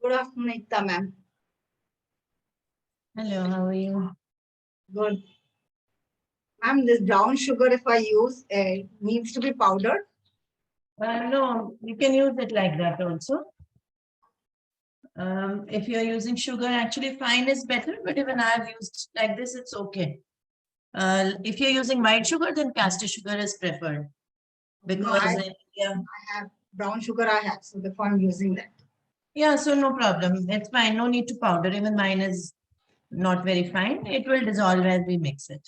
Good afternoon, Ehta ma'am. Hello, how are you? Good. Ma'am, this brown sugar, if I use, needs to be powdered. No, you can use it like that also. If you're using sugar, actually fine is better, but even I've used like this, it's okay. If you're using white sugar, then caster sugar is preferred. Because I have brown sugar, I have, so therefore I'm using that. Yeah, so no problem. It's fine. No need to powder. Even mine is not very fine. It will dissolve as we mix it.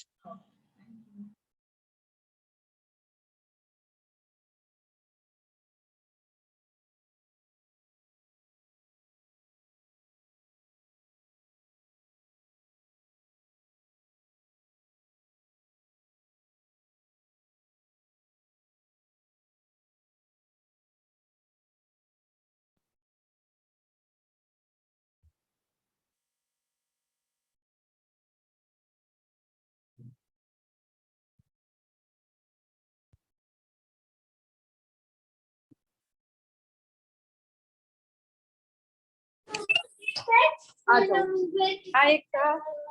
Hi, Ehta.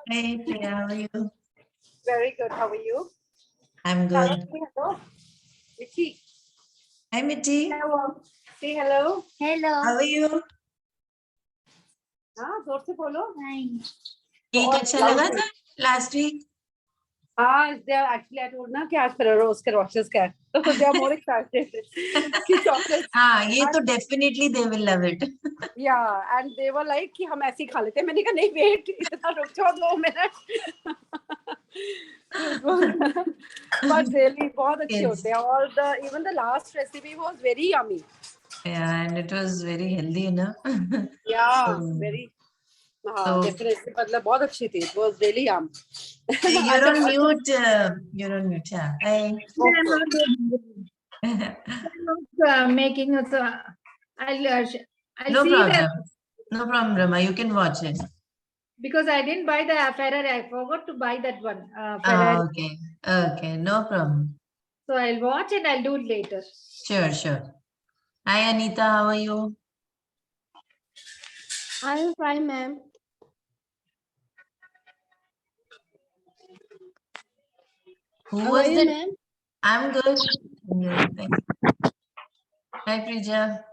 Hey, Priya, how are you? Very good. How are you? I'm Hello. good. Hello. Michi. Hi, Miti. Hello. Say hello. How are you? हाँ जोर से बोलो. Cake अच्छा लगा था last week? हाँ, they are actually I told ना कि आज Ferrero उसके Rocher's का है. So they are more excited. कि chocolates. हाँ, ये तो definitely they will love it. Yeah, and they were like कि हम ऐसे ही खा लेते हैं. मैंने कहा नहीं wait, इतना रुक जाओ 2 मिनट. But really बहुत अच्छे होते हैं. All the even the last recipe was very yummy. Yeah, and it was very healthy, you know. Yeah, So- very. So- definitely. मतलब बहुत अच्छी थी. It was really yum. You're on mute. You're on mute. Yeah. Hi. Making it, so I'll No see problem. that No problem, Rama. You can watch it. because I didn't buy the Ferrero. I forgot to buy that one. Oh, Ferrero. okay. Okay. No problem. So I'll watch and I'll do it later. Sure, sure. Hi, Anita. How are you? I'm fine, ma'am. Who How was are you, it? ma'am? I'm good. I'm good. Thanks. Hi, Prija.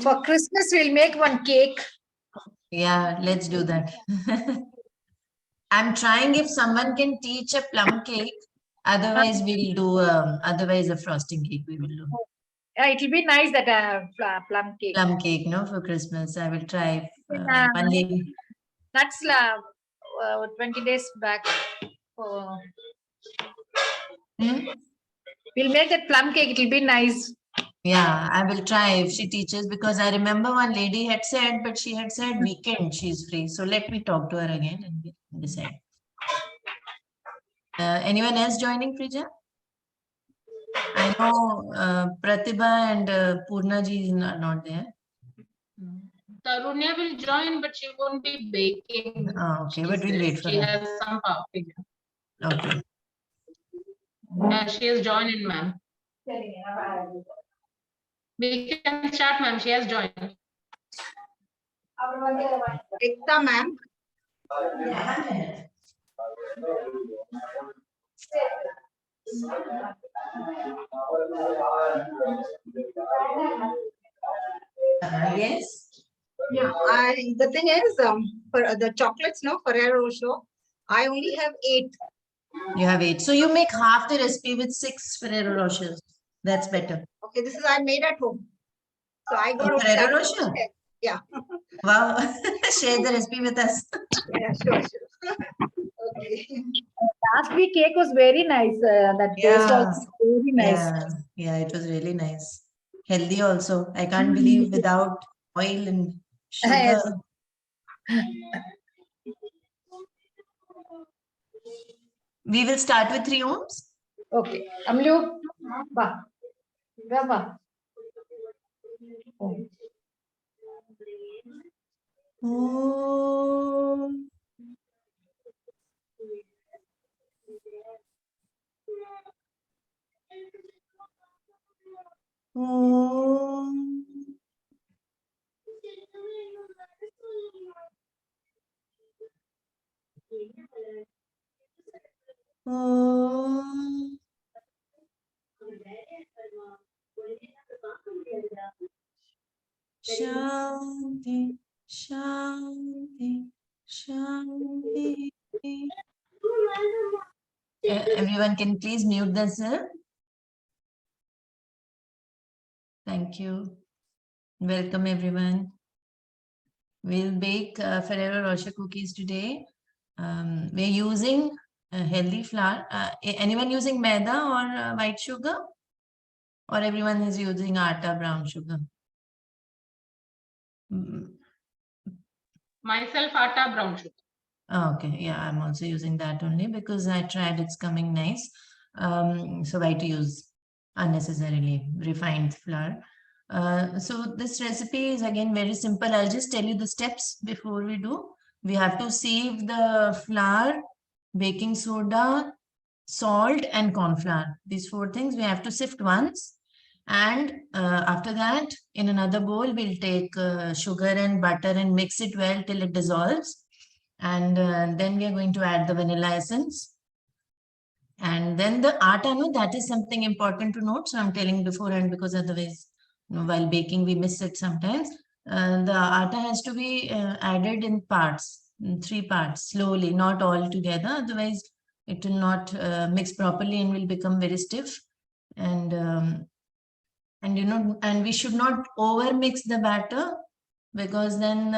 For Christmas, we'll make one cake. Yeah, let's do that. I'm trying if someone can teach a plum cake. Otherwise, we'll do, otherwise a frosting cake we will do. It will be nice that plum cake. Plum cake, no, for Christmas. I will try one day. That's 20 days back. Oh. Hmm? We'll make that plum cake. It will be nice. Yeah, I will try if she teaches because I remember one lady had said, but she had said weekend she's free. So let me talk to her again and we'll decide. Anyone else joining, Prija? I know Pratibha and Purna ji are not there. Tarunya will join, but she won't be baking. Oh, okay, but we'll wait for She her. has some power figure. Okay. She has joined in, ma'am. We can start, ma'am. She has joined. Ehta ma'am. Yes. Yeah, the thing is, for the chocolates, no, Ferrero Rocher, I only have 8. You have 8. So you make half the recipe with 6 Ferrero Rochers. That's better. Okay, this is I made at home. So I got Ferrero Rocher? Yeah. Wow. Share the recipe with us. Yeah, sure. Okay. Last week cake was very nice. That taste was very nice. Yeah, it was really nice. Healthy also. I can't believe without oil and sugar. Yes. We will start with 3 ohms. Okay. Amlu, ba. Ba. Om. Om. Shanti, Shanti, Shanti. Everyone can please mute themselves. Thank you. Welcome everyone. We'll bake Ferrero Rocher cookies today. We're using healthy flour. Anyone using maida or white sugar? Or everyone is using atta, brown sugar? Myself, atta, brown sugar. Okay, yeah, I'm also using that only because I tried it's coming nice. So why to use unnecessarily refined flour? So this recipe is again very simple. I'll just tell you the steps before we do. We have to sieve the flour, baking soda, salt and corn flour. These four things we have to sift once. And after that, in another bowl, we'll take sugar and butter and mix it well till it dissolves. And then we are going to add the vanilla essence. And then the atta, no, that is something important to note. So I'm telling beforehand because otherwise, while baking, we miss it sometimes. The atta has to be added in parts, in 3 parts, slowly, not all together. Otherwise, it will not mix properly and will become very stiff. And we should not over mix the batter because then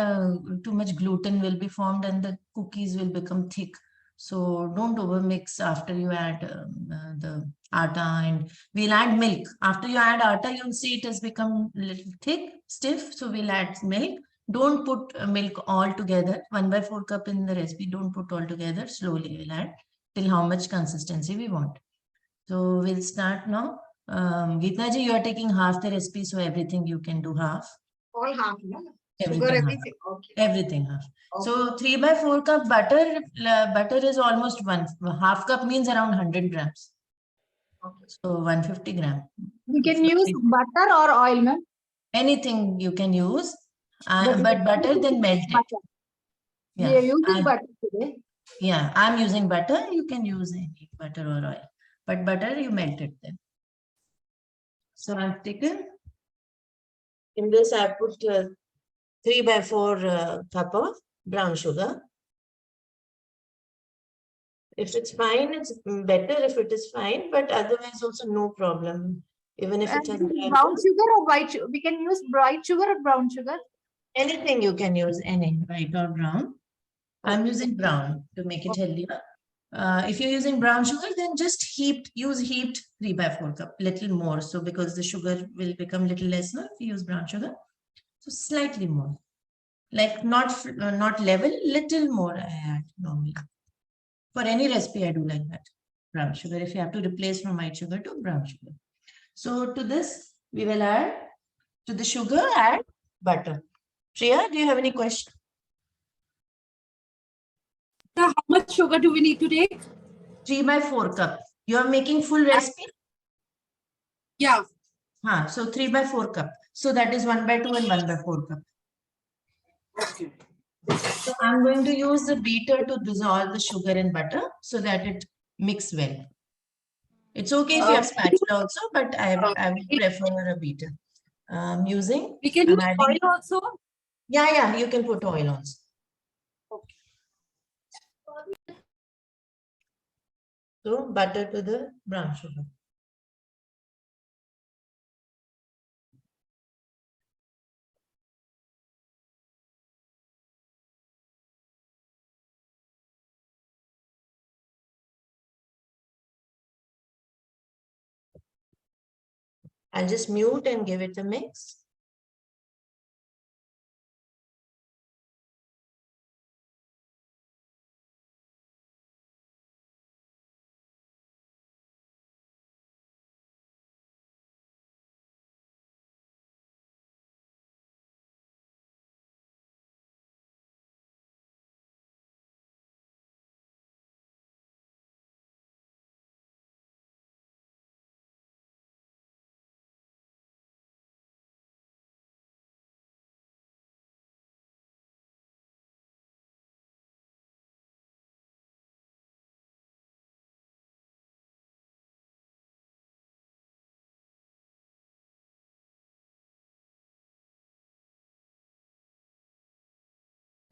too much gluten will be formed and the cookies will become thick. So don't over mix after you add the atta, and we'll add milk. After you add atta, you'll see it has become a little thick, stiff. So we'll add milk. Don't put milk all together. 1/4 cup in the recipe. Don't put all together. Slowly we'll add till how much consistency we want. So we'll start now. Geeta ji, you are taking half the recipe, so everything you can do half. All half, no? Sugar, Everything half. everything. Okay. Everything half. Okay. So 3/4 cup butter. Butter is almost 1/2 cup means around 100 grams. Okay. So 150 gram. We can use butter or oil, ma'am. Anything you can use, But but butter then melt it. butter. We are using butter today. Yeah, I'm using butter. You can use any butter or oil, but butter you melt it then. So I've taken. In this, I put 3/4 cup of brown sugar. If it's fine, it's better if it is fine, but otherwise also no problem. Even if it has Brown sugar or white sugar? We can use white sugar or brown sugar? anything you can use, any white or brown. I'm using brown to make it healthier. If you're using brown sugar, then just use heaped 3/4 cup, little more. So because the sugar will become little less now if you use brown sugar. So slightly more, like not level, little more I add normally. For any recipe, I do like that. Brown sugar, if you have to replace from white sugar to brown sugar. So to this, we will add to the sugar, add butter. Priya, do you have any question? How much sugar do we need to take? 3/4 cup. You are making full recipe? Yeah. So 3/4 cup. So that is 1/2 and 1/4 cup. Okay. So I'm going to use the beater to dissolve the sugar and butter so that it mix well. It's okay if you have spatula also, but I would prefer a beater. Using. We can use oil also. Yeah, you can put oil also. Okay. So butter to the brown sugar. I'll just mute and give it a mix.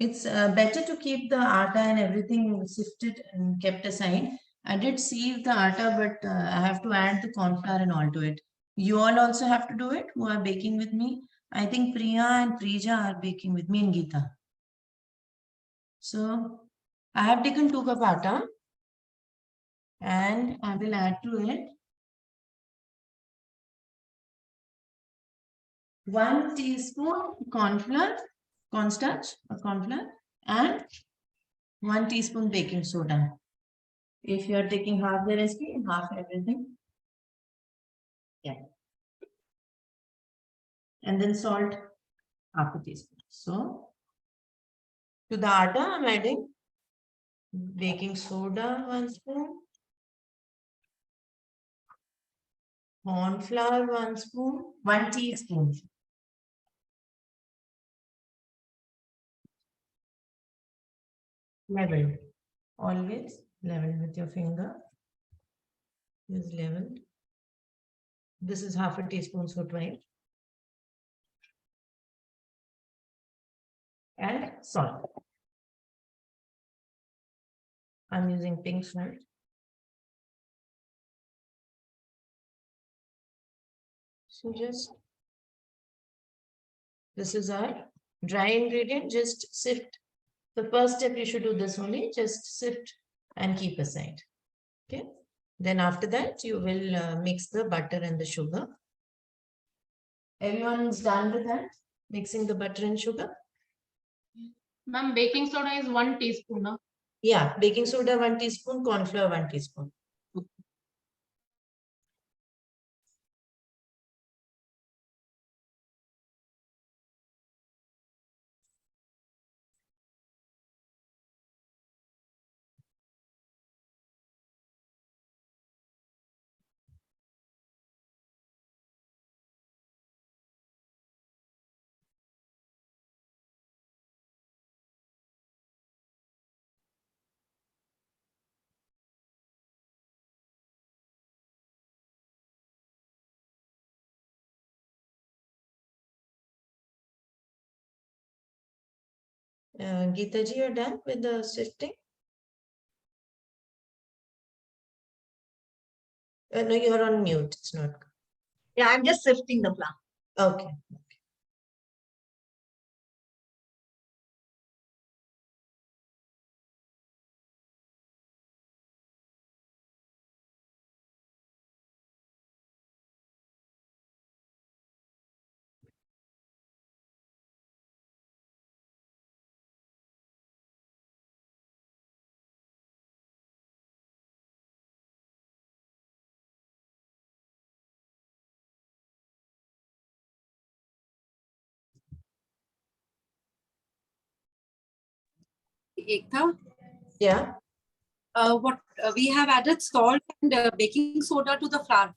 It's better to keep the atta and everything sifted and kept aside. I did sieve the atta, but I have to add the corn flour and all to it. You all also have to do it who are baking with me. I think Priya and Prija are baking with me and Geeta. So I have taken 2 cup atta and I will add to it 1 teaspoon cornstarch or corn flour, and 1 teaspoon baking soda. If you are taking half the recipe, half everything. Yeah. And then salt, half a teaspoon. So to the atta, I'm adding baking soda 1 spoon, corn flour 1 spoon, 1 teaspoon. Level. Always level with your finger. This level. This is half a teaspoon, so twice. And salt. I'm using pink salt. So just, this is our dry ingredient, just sift. The first step you should do this only, just sift and keep aside. Okay. Then after that, you will mix the butter and the sugar. Everyone's done with that? Mixing the butter and sugar? Ma'am, baking soda is 1 teaspoon. No? Yeah, baking soda 1 teaspoon, corn flour 1 teaspoon. Geeta ji, you're done with the sifting? No, you're on mute. It's not. Yeah, I'm just sifting the flour. Okay. Ekta, Yeah. We have added salt and baking soda to the flour.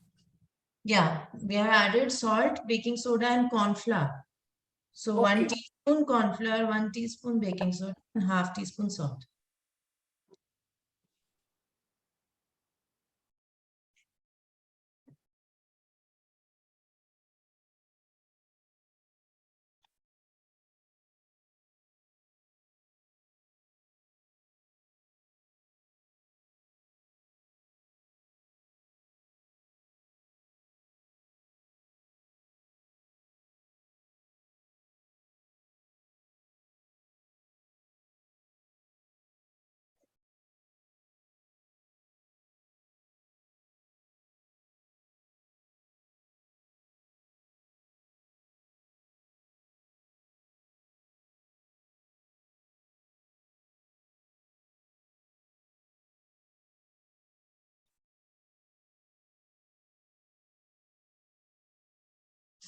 Yeah, we have added salt, baking soda, and corn flour. So 1 Okay. teaspoon corn flour, 1 teaspoon baking soda, and half teaspoon salt.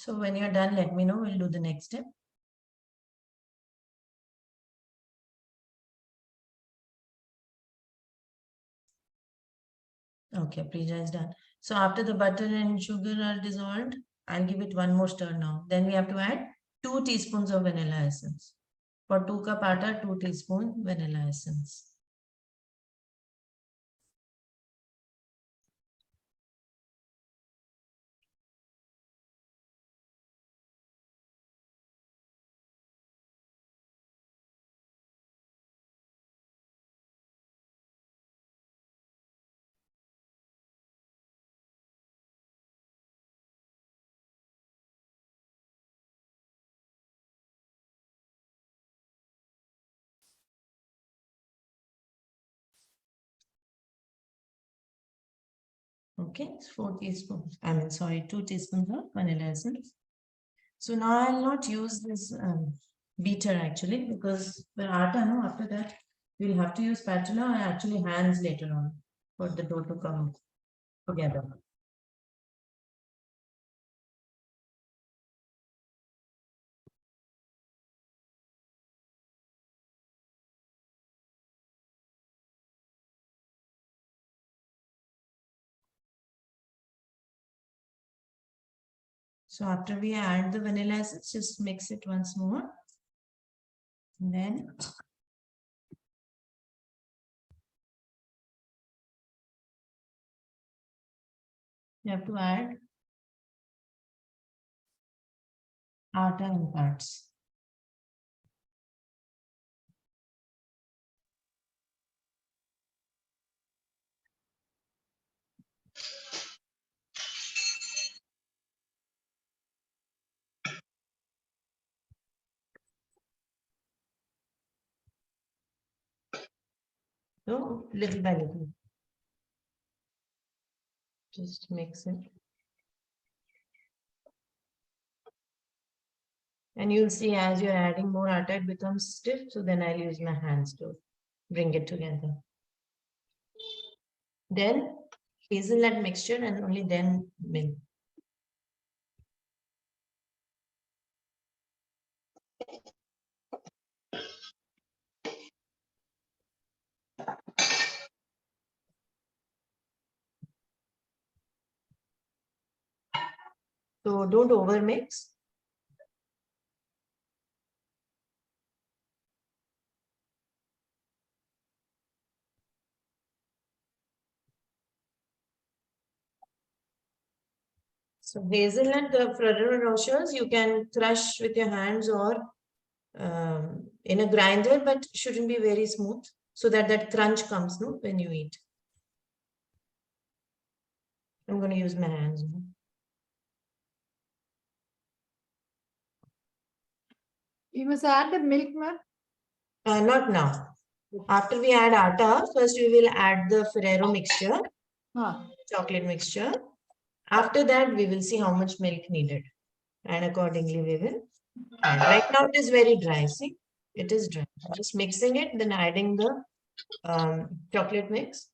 So when you're done, let me know. We'll do the next step. Okay, Prija is done. So after the butter and sugar are dissolved, I'll give it one more stir now. Then we have to add 2 teaspoons of vanilla essence. For 2 cup atta, 2 teaspoon vanilla essence. Okay, it's 4 teaspoons. I mean, sorry, 2 teaspoons of vanilla essence. So now I'll not use this beater actually, because the atta, no, after that we'll have to use spatula and actually hands later on for the dough to come together. So after we add the vanilla essence, just mix it once more. And then you have to add atta in parts. So little by little. Just mix it. And you'll see as you're adding more atta, it becomes stiff. So then I'll use my hands to bring it together. Then hazelnut mixture and only then milk. So don't over mix. So hazelnut, the Ferrero Rochers, you can crush with your hands or in a grinder, but shouldn't be very smooth so that that crunch comes no, when you eat. I'm going to use my hands. You must add the milk, ma'am. Not now. After we add atta, first we will add the Ferrero mixture, chocolate mixture. After that, we will see how much milk needed. And accordingly, we will add. Right now, it is very dry. See, it is dry. Just mixing it, then adding the chocolate mix.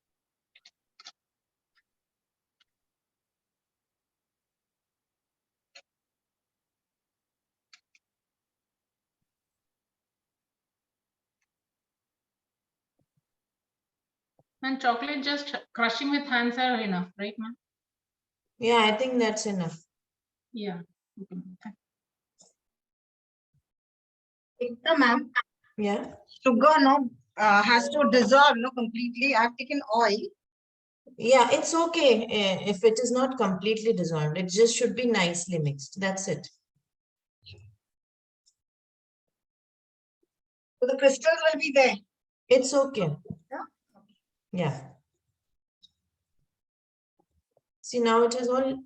And chocolate just crushing with hands are enough, right, ma'am? Yeah, I think that's enough. Yeah. Okay. Ekta, ma'am, Yeah. sugar no has to dissolve no completely. I've taken oil. Yeah, it's okay if it is not completely dissolved. It just should be nicely mixed. That's it. So the crystals will be there. It's okay. Yeah. Yeah. See, now it is all,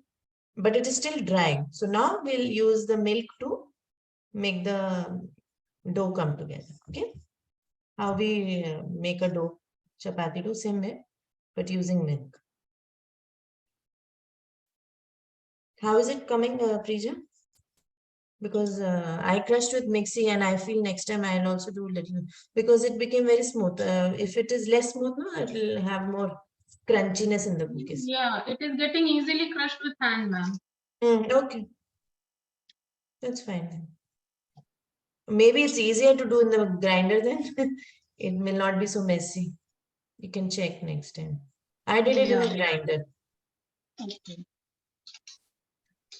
but it is still dry. So now we'll use the milk to make the dough come together. Okay. How we make a dough, chapati dough, same way, but using milk. How is it coming, Preja? Because I crushed with mixie and I feel next time I'll also do a little because it became very smooth. If it is less smooth, no, it will have more crunchiness in the cookies. Yeah, it is getting easily crushed with hand, ma'am. Okay, that's fine. Maybe it's easier to do in the grinder then. It will not be so messy. You can check next time. I did it in a grinder. Okay.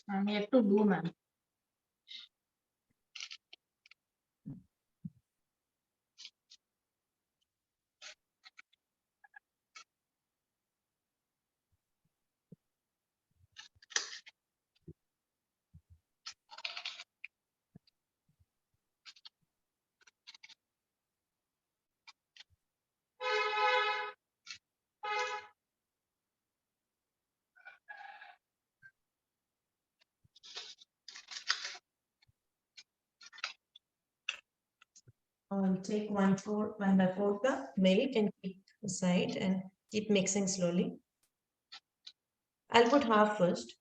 I'm yet to do, ma'am. I'll take 1/4 cup milk and keep aside and keep mixing slowly. I'll put half first.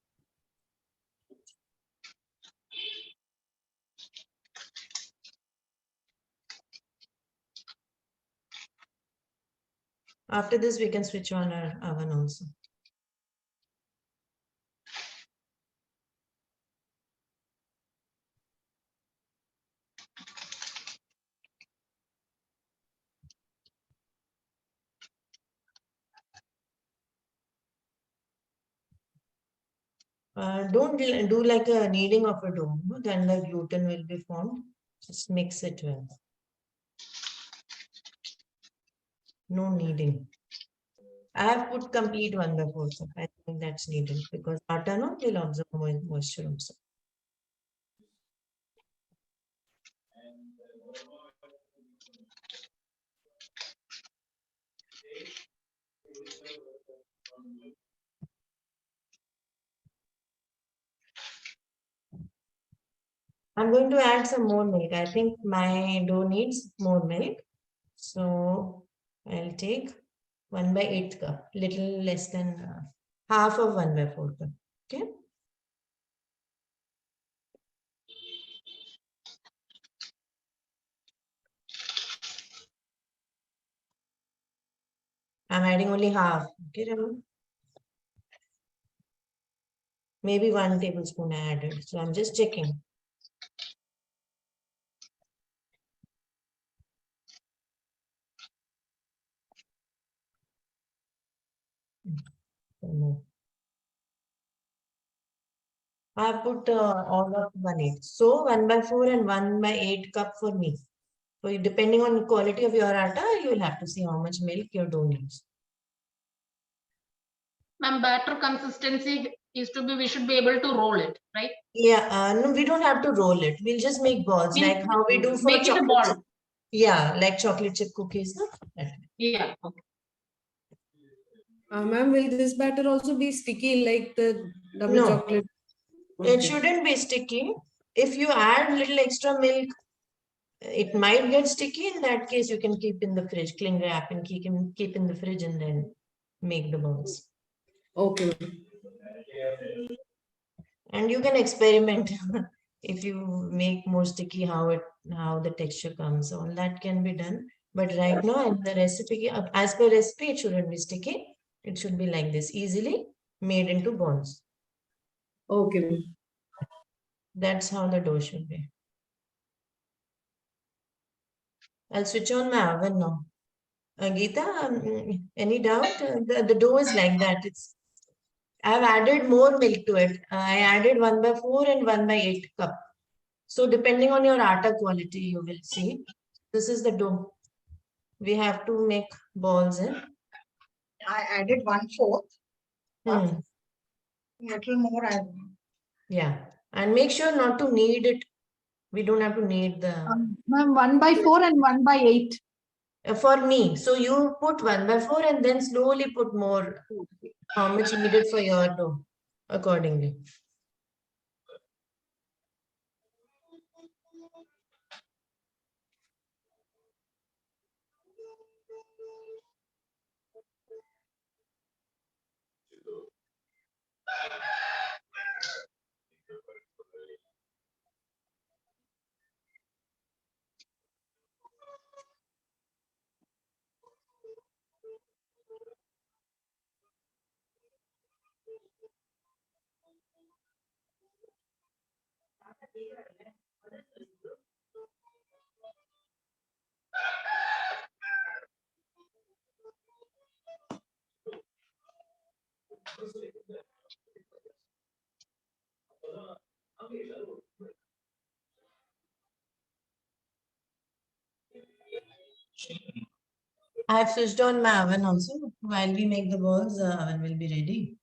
After this, we can switch on our oven also. Don't do like a kneading of a dough, no? Then the gluten will be formed. Just mix it well. No kneading. I have put complete 1/4 cup. I think that's needed because atta no will absorb moisture also. I'm going to add some more milk. I think my dough needs more milk. So I'll take 1/8 cup, little less than half of 1/4 cup. Okay. I'm adding only half. Okay, Raman? Maybe 1 tablespoon I added. So I'm just checking. I put all of 1/8. So 1/4 and 1/8 cup for me. So depending on the quality of your atta, you will have to see how much milk your dough needs. Ma'am, batter consistency is to be, we should be able to roll it, right? Yeah, no, we don't have to roll it. We'll just make balls like how we do for Make it a chocolate ball. chip. Yeah, like chocolate chip cookies. No? Yeah. Okay. Ma'am, will this batter also be sticky like the double No. chocolate? It shouldn't be sticky. If you add little extra milk, it might get sticky. In that case, you can keep in the fridge, cling wrap and keep in the fridge and then make the balls. Okay. And you can experiment if you make more sticky how the texture comes. All that can be done. But right now, in the recipe, as per recipe, it shouldn't be sticky. It should be like this, easily made into balls. Okay. That's how the dough should be. I'll switch on my oven now. Geeta, any doubt? The dough is like that. I've added more milk to it. I added 1/4 and 1/8 cup. So depending on your atta quality, you will see. This is the dough. We have to make balls in. I added 1/4. Hmm. Little more. Yeah. And make sure not to knead it. We don't have to knead the... Ma'am, 1/4 and 1/8. For me. So you put 1/4 and then slowly put more. How much needed for your dough accordingly. I have switched on my oven also. While we make the balls, the oven will be ready.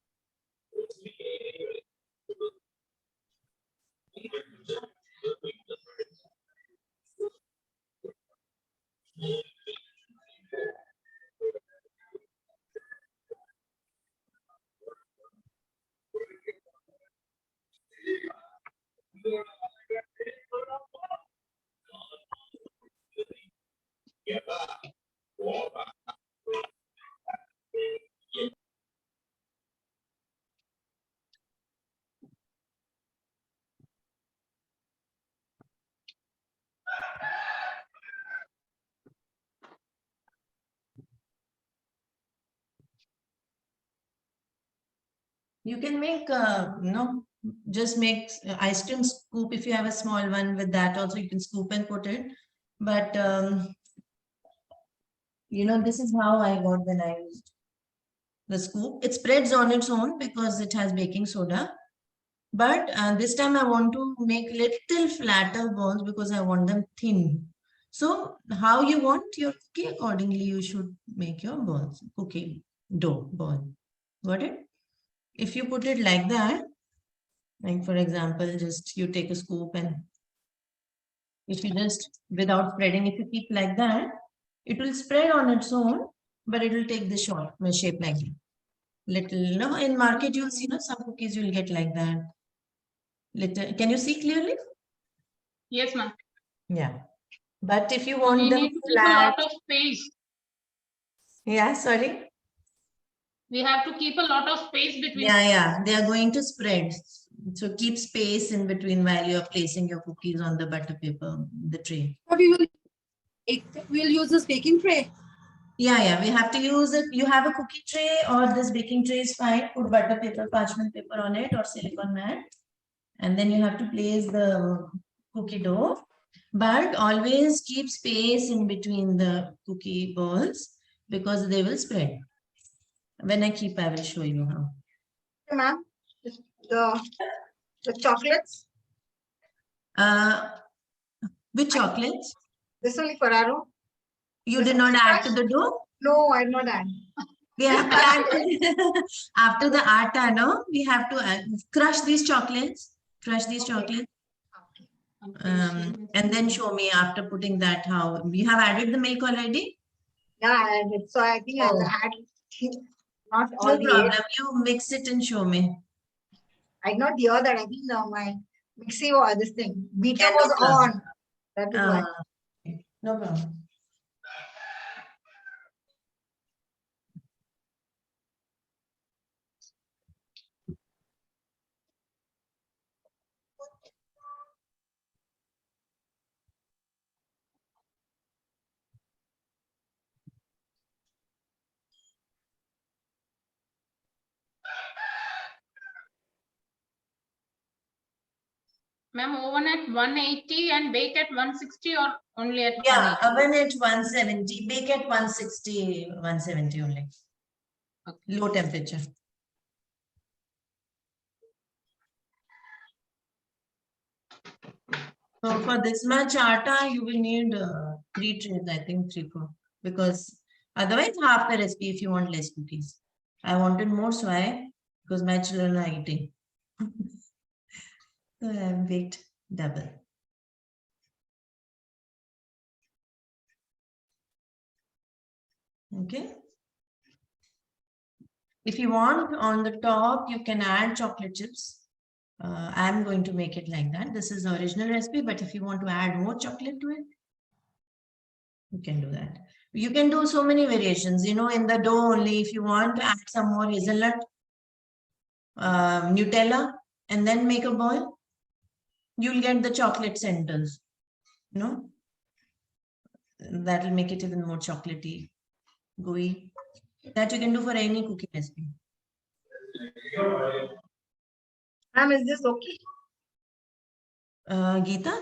You can make, just make ice cream scoop if you have a small one. With that also you can scoop and put it. But, this is how I got when I used the scoop. It spreads on its own because it has baking soda. But this time I want to make little flatter balls because I want them thin. So how you want your cookie, accordingly you should make your balls, cookie dough ball. Got it? If you put it like that, like for example, just you take a scoop and if you just, without spreading, if you keep like that, it will spread on its own, but it will take the shape like that. Little, in market you'll see, some cookies you'll get like that. Little, can you see clearly? Yes, ma'am. Yeah. But if you We want them need to keep a flat, lot of space. yeah, sorry. We have to keep a lot of space between. Yeah, they are going to spread. So keep space in between while you are placing your cookies on the butter paper, the tray. We'll use this baking tray. Yeah, we have to use it. You have a cookie tray or this baking tray is fine. Put butter paper, parchment paper on it or silicone mat. And then you have to place the cookie dough. But always keep space in between the cookie balls because they will spread. When I keep, I will show you how. Ma'am, the chocolates, Which chocolates? this only Ferrero. You This did not is add fresh? to the dough? No, I'm not add. We have to add after the atta, no? We have to crush these chocolates. Crush these chocolates. And then show me after putting that how you have added the milk already. Yeah, I added. So I think I'll add not all No the problem. eight. You mix it and show me. I did not hear that. I think my mixie was this thing. Beater Yeah, no was problem. on. That is why. No problem. Ma'am, oven at 180 and bake at 160 or only at Yeah, 180? oven at 170, bake at 160, 170 only. Okay. Low temperature. So for this much atta, you will need 3 trays, I think 3-4, because otherwise half the recipe if you want less cookies. I wanted more, so because my children are eating. So I have baked double. Okay. If you want on the top, you can add chocolate chips. I'm going to make it like that. This is the original recipe, but if you want to add more chocolate to it, you can do that. You can do so many variations, in the dough only. If you want to add some more hazelnut, Nutella, and then make a ball, you'll get the chocolate centers. That will make it even more chocolatey, gooey. That you can do for any cookie recipe. Ma'am, is this okay? Geeta,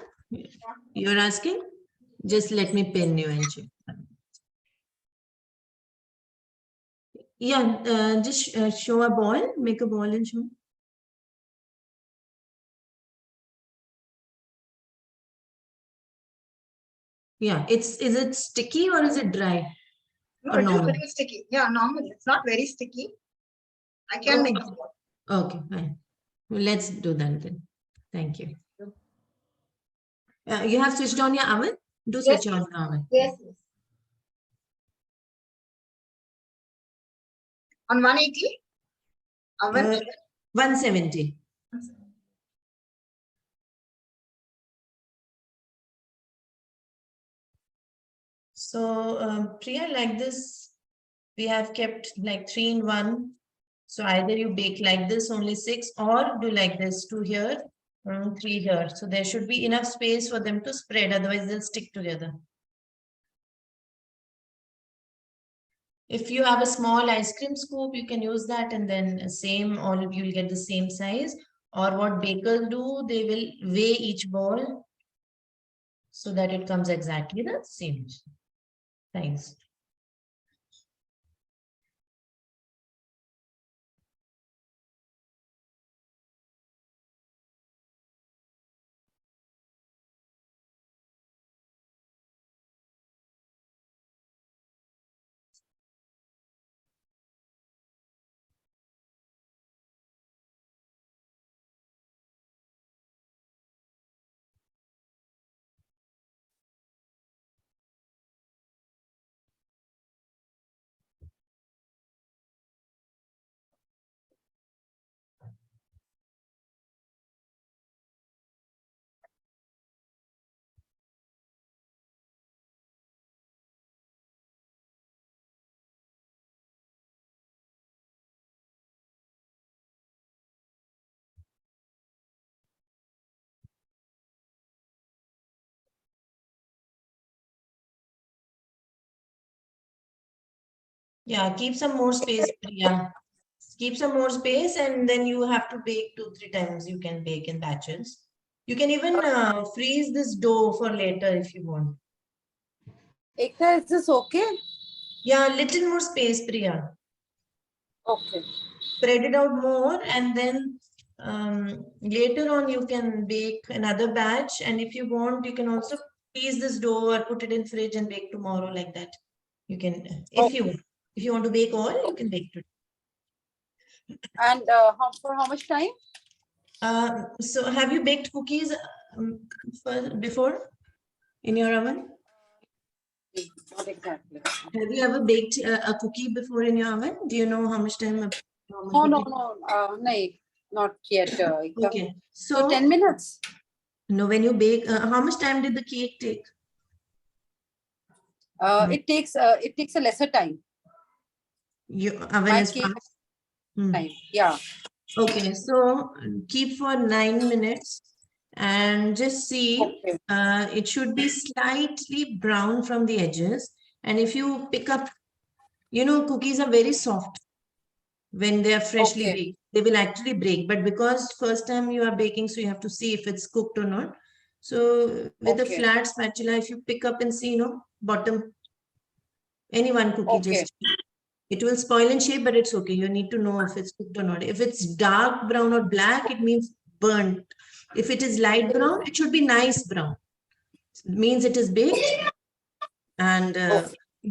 you're asking? Just let me pin you and check. Yeah, just show a ball, make a ball and show. Yeah, is it sticky or is it dry? No, Or it is normal? very sticky. Yeah, normal. It's not very sticky. I can make it. Okay, fine. Well, let's do that then. Thank you. You have switched on your oven? Do switch on the oven. Yes. On 180? Oven? 170. So, Priya, like this, we have kept like 3 in 1. So either you bake like this, only 6, or do like this, 2 here, 3 here. So there should be enough space for them to spread, otherwise they'll stick together. If you have a small ice cream scoop, you can use that, and then same, all you'll get the same size. Or what bakers do, they will weigh each ball so that it comes exactly the same size. Yeah, keep some more space, Priya. Keep some more space, and then you have to bake 2-3 times. You can bake in batches. You can even freeze this dough for later if you want. Ekta, is this okay? Yeah, little more space, Priya. Okay. Spread it out more, and then later on you can bake another batch. And if you want, you can also freeze this dough or put it in fridge and bake tomorrow like that. You can, if you want to bake all, you can bake today. And for how much time? So have you baked cookies before in your oven? Not exactly. Have you ever baked a cookie before in your oven? Do you know how much time? No, not yet. Ekta. Okay. So 10 minutes. No, when you bake, how much time did the cake take? It takes a lesser time. Your oven My is cake fast. Hmm. time. Yeah. Okay, so keep for 9 minutes and just see. Okay. It should be slightly brown from the edges. And if you pick up, cookies are very soft when they are freshly Okay. baked. They will actually break. But because first time you are baking, so you have to see if it's cooked or not. So with a Okay. flat spatula, if you pick up and see, bottom, any one cookie, Okay. just it will spoil in shape, but it's okay. You need to know if it's cooked or not. If it's dark brown or black, it means burnt. If it is light brown, it should be nice brown. It means it is baked. And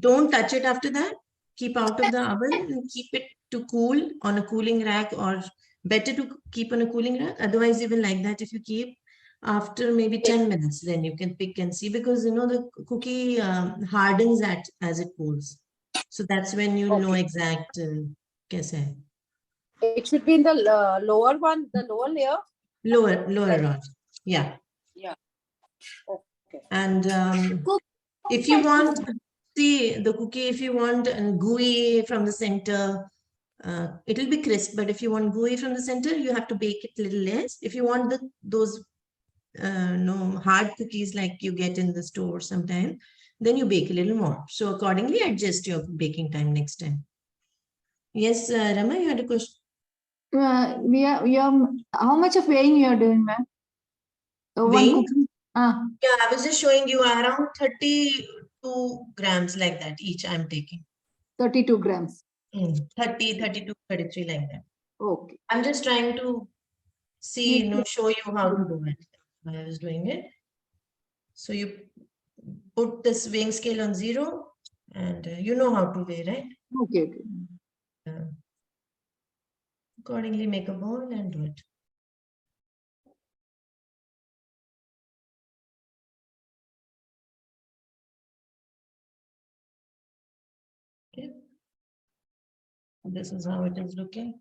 don't touch it after that. Keep out of the oven and keep it to cool on a cooling rack, or better to keep on a cooling rack. Otherwise, you will like that if you keep after maybe 10 minutes, then you can pick and see, because the cookie hardens as it cools. So that's when you know exact kaise hai. It should be in the lower one, the lower layer. Lower round. Yeah. Yeah. Okay. And if you want, see the cookie, if you want gooey from the center, it'll be crisp. But if you want gooey from the center, you have to bake it a little less. If you want those hard cookies like you get in the store sometimes, then you bake a little more. So accordingly, adjust your baking time next time. Yes, Rama, you had a question. How much of weighing you are doing, ma'am? Weighing? Yeah, I was just showing you around 32 grams like that each I'm taking. 32 grams. 30, 32, 33 like that. Okay. I'm just trying to see, show you how to do it. I was doing it. So you put this weighing scale on 0 and you know how to weigh, right? Okay. Accordingly, make a bowl and do it. Okay. This is how it is looking.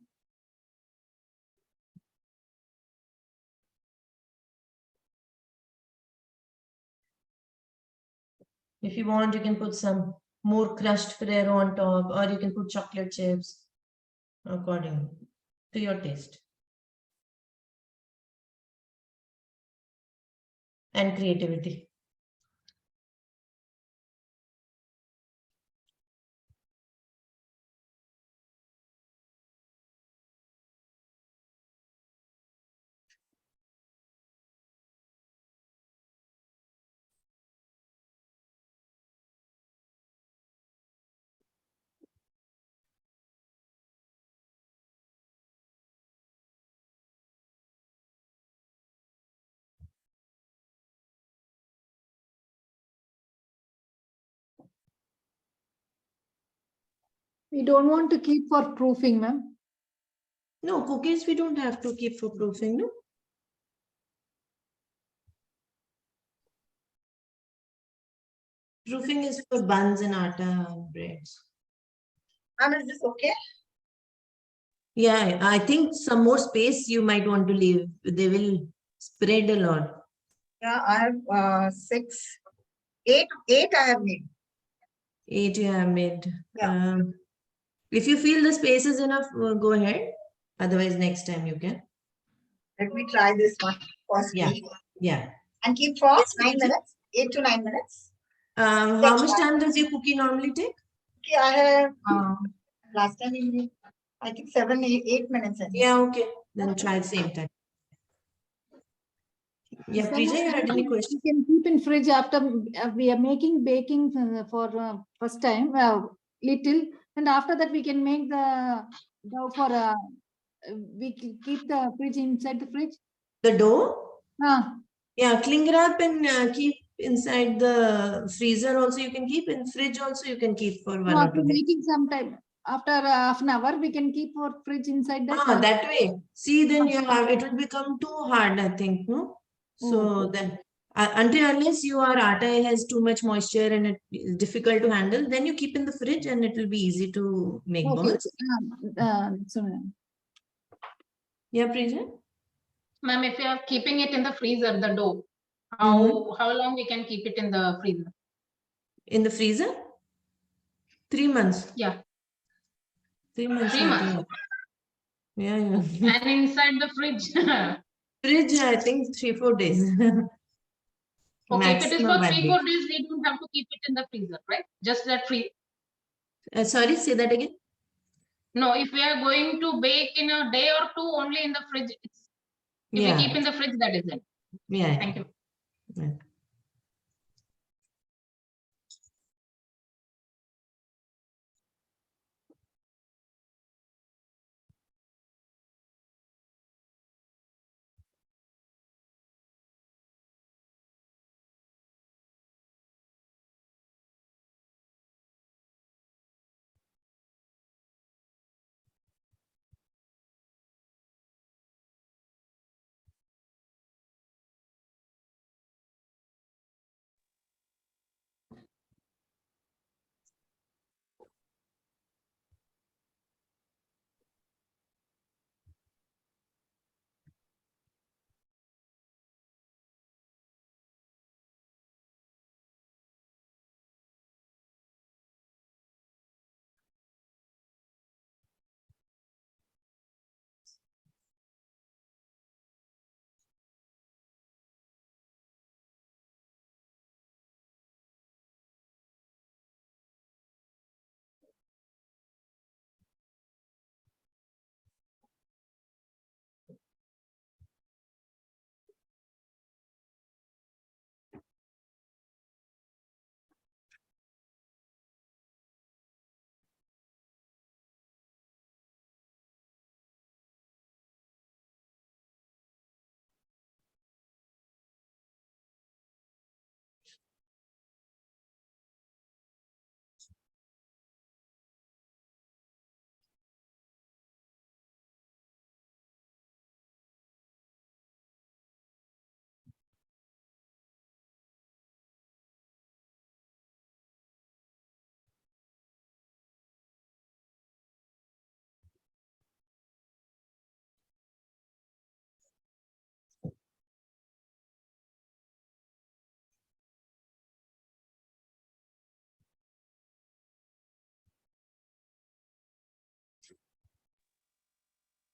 If you want, you can put some more crushed Ferrero on top, or you can put chocolate chips according to your taste and creativity. We don't want to keep for proofing, ma'am. No, cookies we don't have to keep for proofing, no? Proofing is for buns and atta and breads. Ma'am, is this okay? Yeah, I think some more space you might want to leave. They will spread a lot. Yeah, I have 8 I have made. 8 you have made. Yeah. If you feel the space is enough, go ahead. Otherwise, next time you can. Let me try this one first. Yeah. Please. Yeah. And keep for Yes, 9 please. minutes, 8 to 9 minutes. How much time does your cookie normally take? Okay, I have last time we made, I think 7, 8 minutes. Yeah, okay. Then try the same time. Yeah, Prija, you had any question? We can keep in fridge after we are making baking for first time, little, and after that we can make the dough for we keep the fridge inside the fridge. The dough? Ah, Yeah, cling wrap and keep inside the freezer also you can keep. In fridge also you can keep for 1 no, or after 2 days. making sometime after half an hour we can keep for fridge inside that. That way. See, then you have it will become too hard, I think, no? So then until unless your atta has too much moisture and it is difficult to handle, then you keep in the fridge and it will be easy to make Okay. balls. So, Yeah, Prija? Ma'am, if you are keeping it in the freezer, the dough, Mhm. how long we can keep it in the freezer? In the freezer? 3 months. Yeah, 3 months. 3 I months. think. Yeah, yeah. And inside the fridge. Fridge, I think 3-4 days. Okay, if it is Maximum for 1 3-4 week. days, we don't have to keep it in the freezer, right? Just that free. Sorry, say that again. No, if we are going to bake in a day or two, only in the fridge. If we keep Yeah, in the fridge, that is it. yeah. Thank you. Yeah.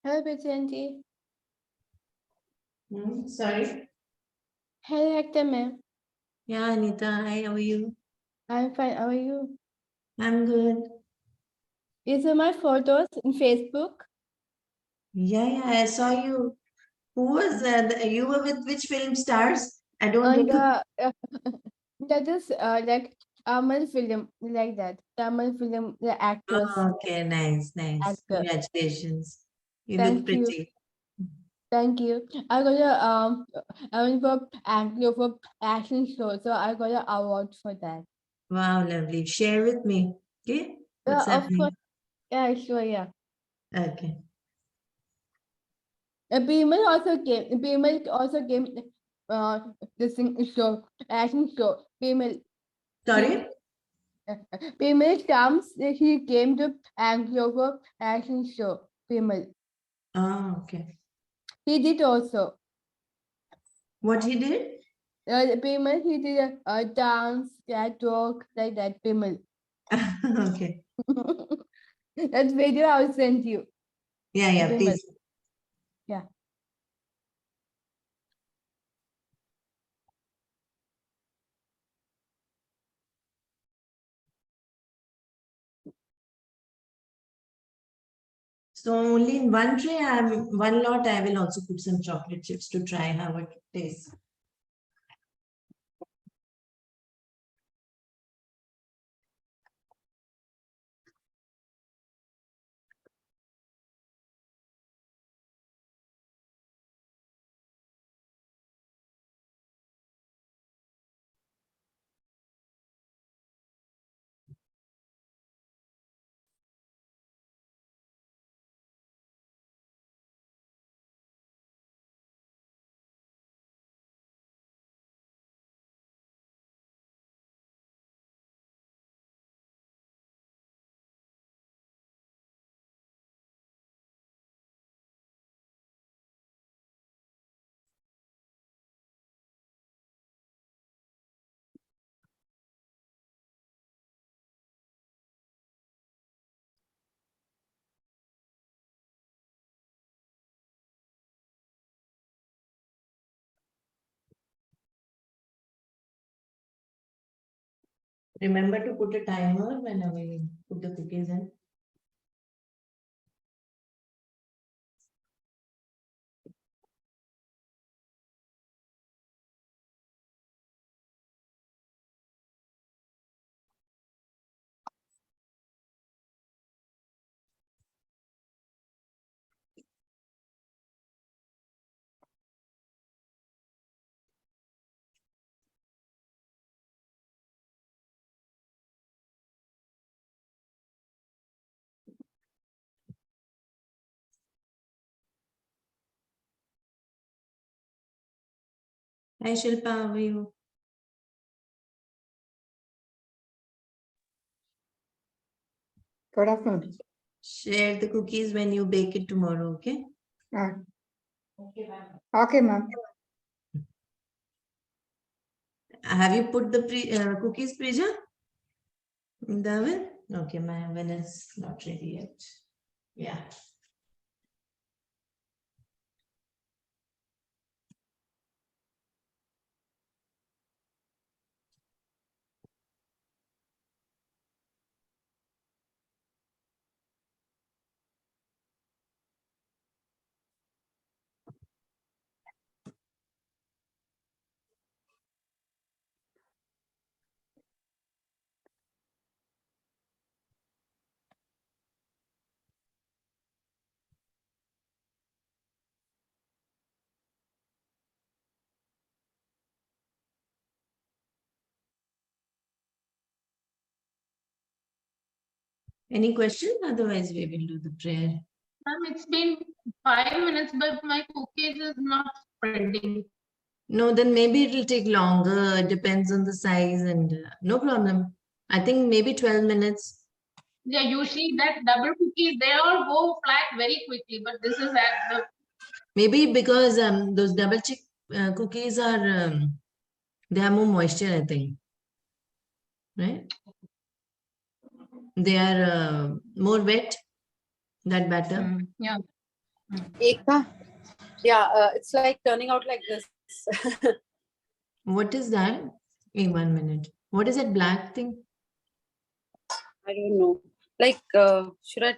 Hello, Betsy. Sorry. Hello, Ekta ma'am. Yeah, Anita. Hi, how are you? I'm fine. How are you? I'm good. These are my photos in Facebook. Yeah, I saw you. Who was you were with which film stars? I don't And remember. that is like Tamil film, like that. Tamil film, the actors, Oh, okay, nice, nice. actor. Congratulations. You look Thank you. pretty. Thank you. I got I went for acting for action show, so I got an award for that. Wow, lovely. Share with me. Okay, what's Of happening? course, Yeah, sure, yeah. Okay. People also came this thing show, action show. Sorry? People comes, he came to Andover action show. People. Ah, okay. He did also. What he did? People, he did a dance, catwalk, like that. People. Okay. That video I'll send you. Yeah, yeah, People. please. Yeah. So only in one tray, one lot, I will also put some chocolate chips to try how it tastes. Remember to put a timer whenever you put the cookies in. Hi Shilpa, how are you? Good afternoon. Share the cookies when you bake it tomorrow, okay? Okay, ma'am. Have you put the cookies, Prija? In the oven? Okay, my oven is not ready yet. Yeah. Any question? Otherwise, we will do the prayer. It's been 5 minutes, but my cookies is not spreading. No, then maybe it will take longer. It depends on the size and no problem. I think maybe 12 minutes. Yeah, usually that double cookies, they all go flat very quickly, but this is at the Maybe because those double chip cookies are, they have more moisture, I think. Right? They are more wet, that batter. yeah. Ekta, yeah, it's like turning out like this. What is that? Wait 1 minute. What is that black thing? I don't know. Like, should I?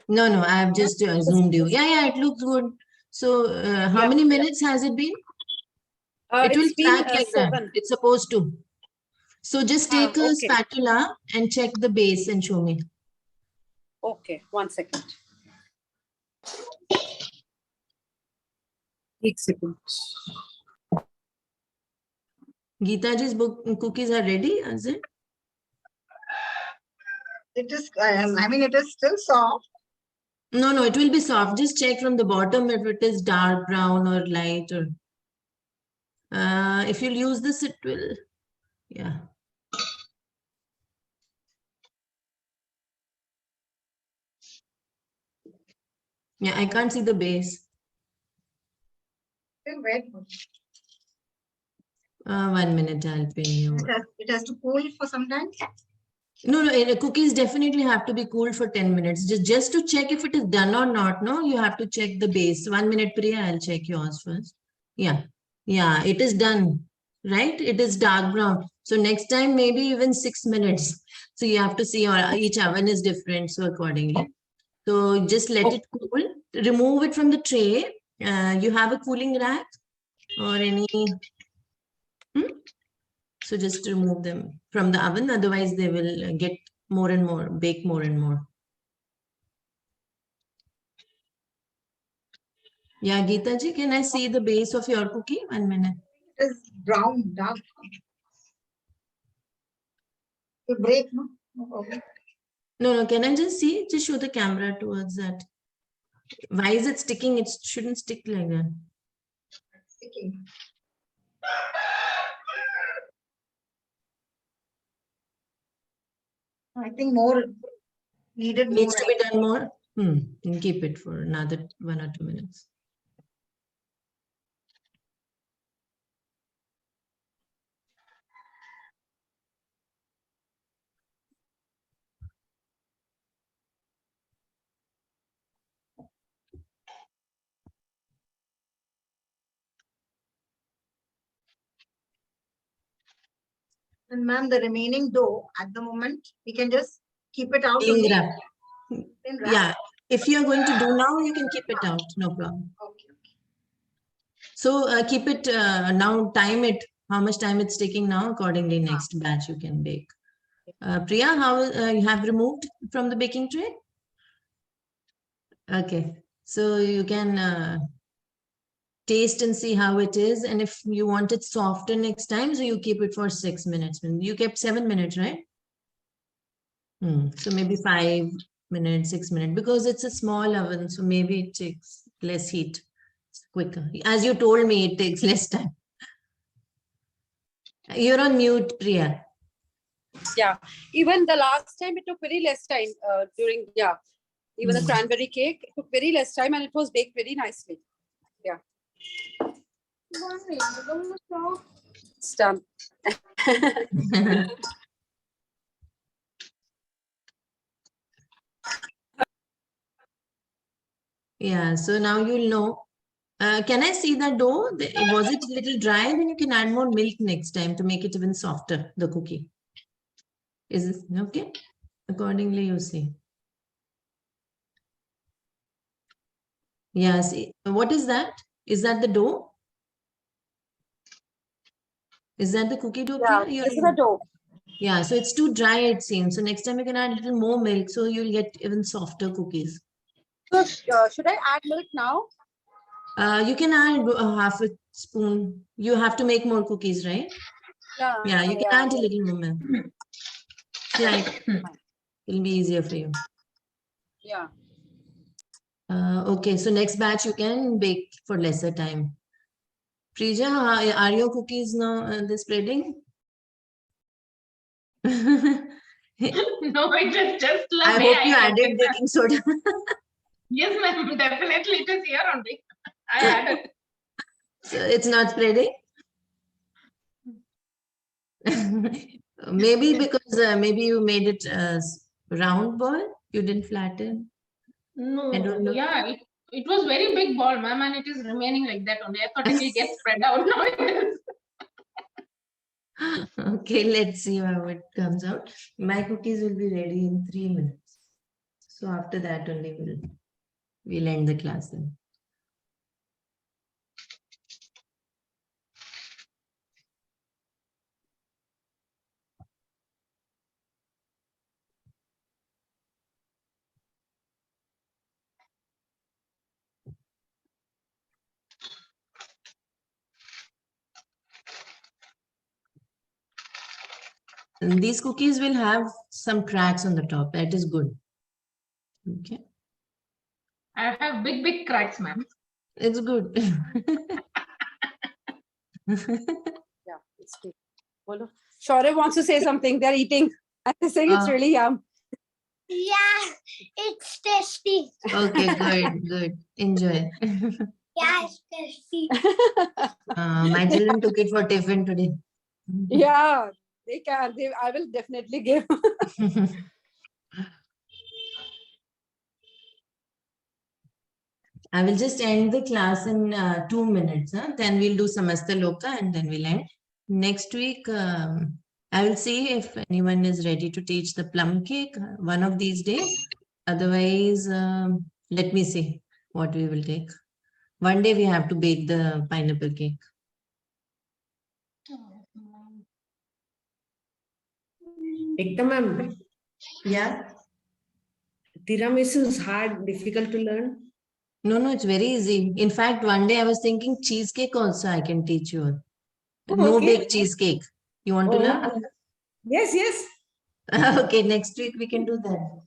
No, no, I have just zoomed you. Yeah, yeah, it looks good. So how Yeah, many yeah. minutes has it been? It will It's been track like that. 7. It's supposed to. So just take a Okay. spatula and check the base and show me. Okay, 1 second. 1 second. Geetaji's cookies are ready, is it? It is, I mean, it is still soft. No, it will be soft. Just check from the bottom if it is dark brown or light or. If you'll use this, it will. Yeah. Yeah, I can't see the base. Still wet. 1 minute, I'll pin you. It has to cool for some time. No, cookies definitely have to be cooled for 10 minutes. Just to check if it is done or not. No, you have to check the base. 1 minute, Priya, I'll check yours first. Yeah, it is done, right? It is dark brown. So next time, maybe even 6 minutes. So you have to see, each oven is different, so accordingly. So just let it cool. Remove it from the tray. You have a cooling rack or any? So just remove them from the oven. Otherwise, they will get more and more, bake more and more. Yeah, Geeta ji, can I see the base of your cookie? 1 minute. It is brown, dark. To break, no? No problem. No, can I just see? Just show the camera towards that. Why is it sticking? It shouldn't stick like that. Sticking. I think more needed. Needs more. to be done more. And keep it for another 1 or 2 minutes. And ma'am, the remaining dough at the moment, we can just keep it out. Cling only. wrap. Then wrap. Yeah, if you are going to do now, you can keep it out. No problem. Okay. So keep it now, time it, how much time it's taking now, accordingly next batch you can bake. Priya, how you have removed from the baking tray? Okay, so you can taste and see how it is. And if you want it softer next time, so you keep it for 6 minutes. You kept 7 minutes, right? So maybe 5 minutes, 6 minutes, because it's a small oven. So maybe it takes less heat quicker. As you told me, it takes less time. You're on mute, Priya. Yeah, even the last time it took very less time during, even the cranberry cake, it took very less time and it was baked very nicely. Yeah. It's done. Yeah, so now you'll know. Can I see that dough? Was it a little dry? Then you can add more milk next time to make it even softer, the cookie. Is this okay? Accordingly, you see. Yeah, see. What is that? Is that the dough? Is that the cookie dough? Yeah, Priya? this is the dough. Yeah, so it's too dry, it seems. So next time you can add a little more milk, so you'll get even softer cookies. So should I add milk now? You can add half a spoon. You have to make more cookies, right? Yeah, you can add a little more milk. Slight. It'll be easier for you. Yeah. Okay, so next batch you can bake for lesser time. Prija, are your cookies now the spreading? No, it is just the I way hope I you like added it. baking soda. Yes, ma'am. Definitely, it is here only. I added. So it's not spreading? Maybe because maybe you made it round ball. You didn't flatten. No, I don't know. yeah, it was very big ball, ma'am, and it is remaining like that only. I thought it will get spread out. Now it is. Okay, let's see how it comes out. My cookies will be ready in 3 minutes. So after that only we'll end the class then. And these cookies will have some cracks on the top. That is good. Okay. I have big cracks, ma'am. It's good. Yeah, it's good. Bolo. Shaurya wants to say something. They're eating. I'm saying it's really yum. Yeah, it's tasty. Okay, good, good. Enjoy. Yeah, it's tasty. My children took it for tiffin today. Yeah, they can. I will definitely give. I will just end the class in 2 minutes. Huh? Then we'll do Samasta Loka and then we'll end. Next week, I will see if anyone is ready to teach the plum cake one of these days. Otherwise, let me see what we will take. One day we have to bake the pineapple cake. Ekta ma'am, Yeah. tiramisu is hard, difficult to learn. No, it's very easy. In fact, one day I was thinking cheesecake also I can teach you. Oh, No okay. bake cheesecake. You want to Oh, learn? yes, yes. Okay, next week we can do that.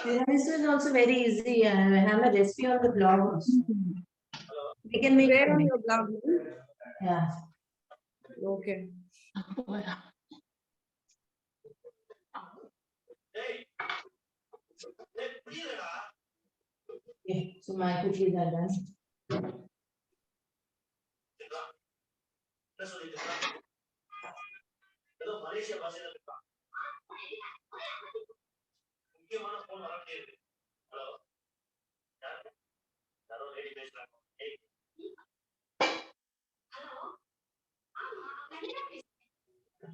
Tiramisu is also very easy. I have a recipe on the blog also. We can make Where on it. your blog? Yeah. Okay. Okay, so my cookies are done.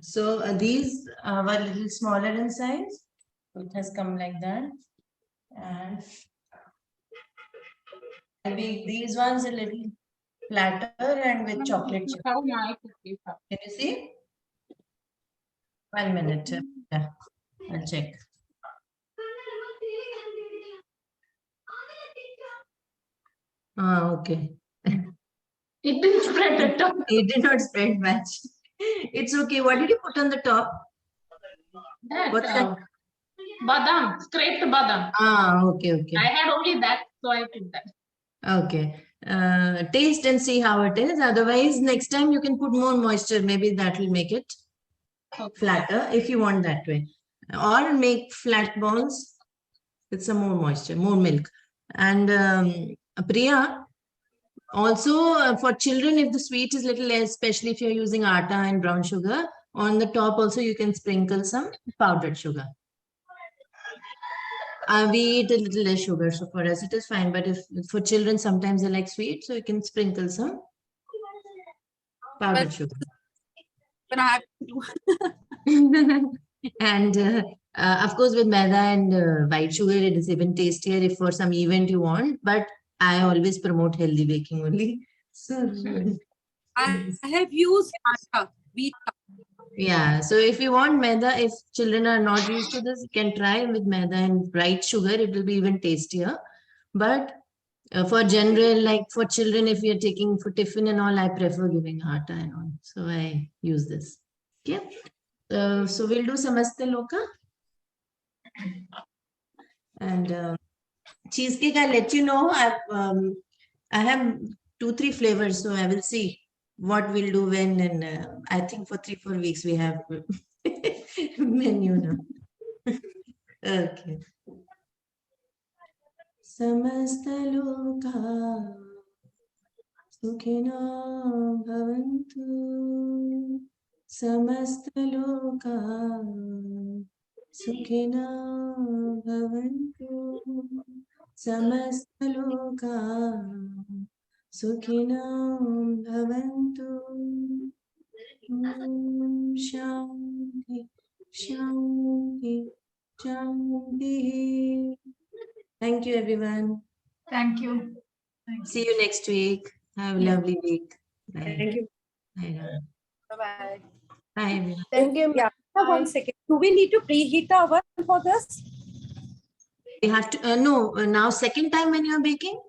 So these were a little smaller in size. It has come like that. And these ones a little flatter and with chocolate chip. How my cookies are. Can you see? 1 minute. Yeah, I'll check. Okay. It didn't spread at all. It did not spread much. It's okay. What did you put on the top? What's that? Badam, scraped badam. Okay. I had only that, so I put that. Okay. Taste and see how it is. Otherwise, next time you can put more moisture. Maybe that will make it flatter if you want that way. Or make flat balls with some more moisture, more milk. And Priya, also for children, if the sweet is little less, especially if you're using atta and brown sugar, on the top also you can sprinkle some powdered sugar. We eat a little less sugar, so for us it is fine. But if for children, sometimes they like sweet, so you can sprinkle some powdered sugar. But I have to. And of course, with maida and white sugar, it is even tastier if for some event you want. But I always promote healthy baking only. So I have used atta, wheat. yeah, so if you want maida, if children are not used to this, you can try with maida and bright sugar. It will be even tastier. But for general, like for children, if you're taking for tiffin and all, I prefer giving atta and all. So I use this. Okay. So we'll do Samasta Loka. And cheesecake, I'll let you know. I have 2-3 flavors, so I will see what we'll do when. And I think for 3-4 weeks we have menu now. Okay. Samasta Loka Sukhino Bhavantu. Samasta Loka Sukhino Bhavantu. Samasta Loka Sukhino Bhavantu. Om Shanti Shanti Shanti. Thank you, everyone. Thank you. See you next week. Have a lovely week. Bye. Thank you. Bye. Bye-bye. Bye, everyone. Thank you. Yeah, 1 second. Do we need to preheat the oven for this? We have to, no, now second time when you're baking?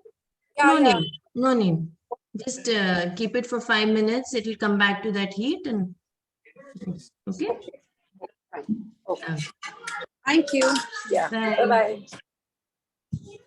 Yeah, No yeah. need. No need. Just keep it for 5 minutes. It will come back to that heat and okay. Okay. Thank you. Yeah. Bye. Bye-bye.